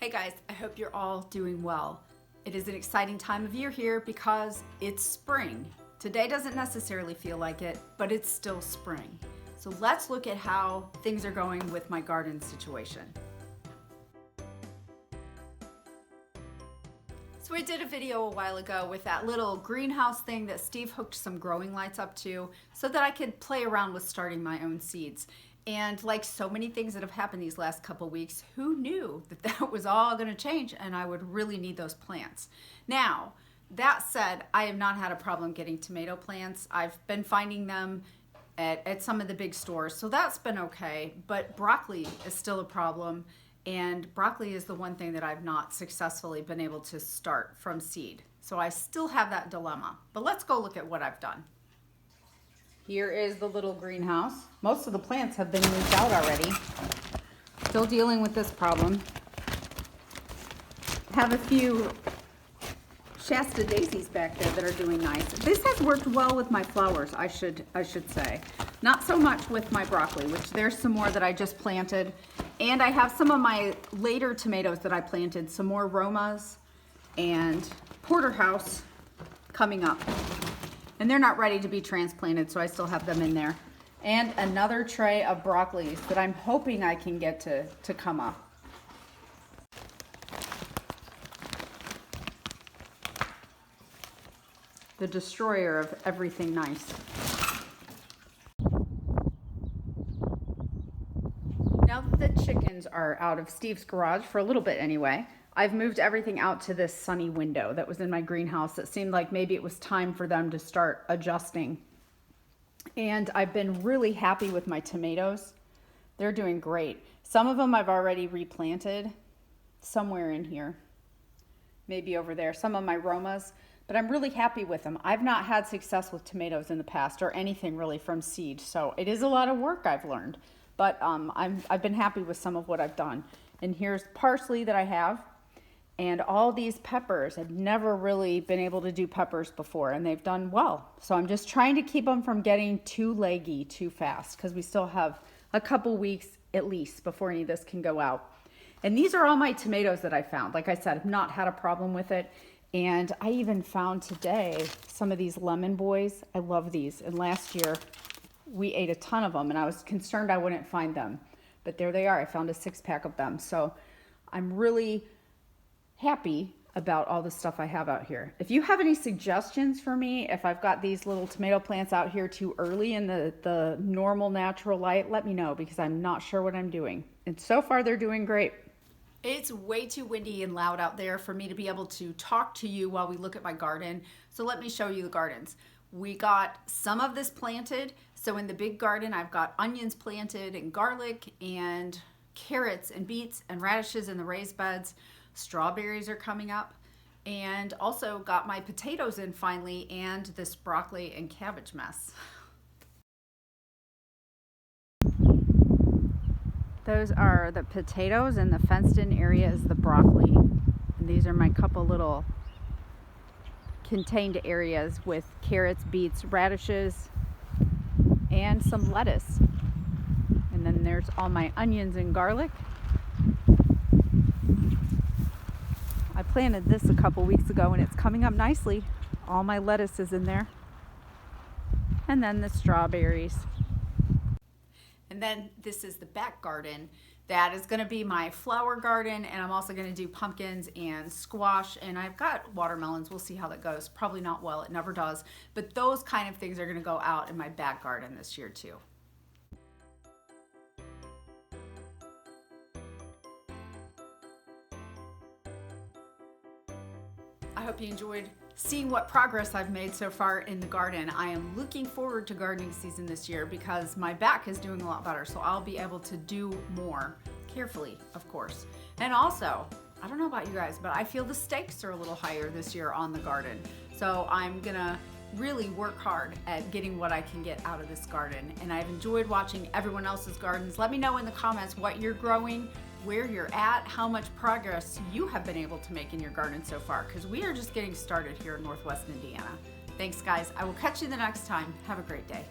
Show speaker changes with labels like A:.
A: Hey guys, I hope you're all doing well. It is an exciting time of year here because it's spring. Today doesn't necessarily feel like it, but it's still spring. So let's look at how things are going with my garden situation. So I did a video a while ago with that little greenhouse thing that Steve hooked some growing lights up to so that I could play around with starting my own seeds. And like so many things that have happened these last couple weeks, who knew that that was all going to change and I would really need those plants. Now, that said, I have not had a problem getting tomato plants. I've been finding them at some of the big stores, so that's been okay. But broccoli is still a problem, and broccoli is the one thing that I've not successfully been able to start from seed. So I still have that dilemma. But let's go look at what I've done. Here is the little greenhouse. Most of the plants have been moved out already. Still dealing with this problem. Have a few Shasta daisies back there that are doing nice. This has worked well with my flowers, I should say. Not so much with my broccoli, which there's some more that I just planted. And I have some of my later tomatoes that I planted, some more Romas and Porterhouse coming up. And they're not ready to be transplanted, so I still have them in there. And another tray of broccolis that I'm hoping I can get to come up. The destroyer of everything nice. Now that the chickens are out of Steve's garage, for a little bit anyway, I've moved everything out to this sunny window that was in my greenhouse. It seemed like maybe it was time for them to start adjusting. And I've been really happy with my tomatoes. They're doing great. Some of them I've already replanted somewhere in here, maybe over there, some of my Romas, but I'm really happy with them. I've not had success with tomatoes in the past or anything really from seed. So it is a lot of work, I've learned, but I've been happy with some of what I've done. And here's parsley that I have. And all these peppers, I've never really been able to do peppers before, and they've done well. So I'm just trying to keep them from getting too leggy too fast, because we still have a couple weeks at least before any of this can go out. And these are all my tomatoes that I found. Like I said, I've not had a problem with it. And I even found today some of these lemon boys. I love these. And last year we ate a ton of them, and I was concerned I wouldn't find them. But there they are. I found a 6-pack of them. So I'm really happy about all the stuff I have out here. If you have any suggestions for me, if I've got these little tomato plants out here too early in the normal natural light, let me know, because I'm not sure what I'm doing. And so far they're doing great. It's way too windy and loud out there for me to be able to talk to you while we look at my garden. So let me show you the gardens. We got some of this planted. So in the big garden, I've got onions planted and garlic and carrots and beets and radishes in the raised beds. Strawberries are coming up, and also got my potatoes in finally, and this broccoli and cabbage mess. Those are the potatoes, and the fenced in area is the broccoli. And these are my couple little contained areas with carrots, beets, radishes, and some lettuce. And then there's all my onions and garlic. I planted this a couple weeks ago and it's coming up nicely. All my lettuce is in there. And then the strawberries. And then this is the back garden. That is going to be my flower garden, and I'm also going to do pumpkins and squash, and I've got watermelons. We'll see how that goes. Probably not well, it never does. But those kind of things are going to go out in my back garden this year too. I hope you enjoyed seeing what progress I've made so far in the garden. I am looking forward to gardening season this year because my back is doing a lot better, so I'll be able to do more carefully, of course. And also, I don't know about you guys, but I feel the stakes are a little higher this year on the garden. So I'm gonna really work hard at getting what I can get out of this garden. And I've enjoyed watching everyone else's gardens. Let me know in the comments what you're growing, where you're at, how much progress you have been able to make in your garden so far, because we are just getting started here in Northwest Indiana. Thanks guys, I will catch you the next time. Have a great day.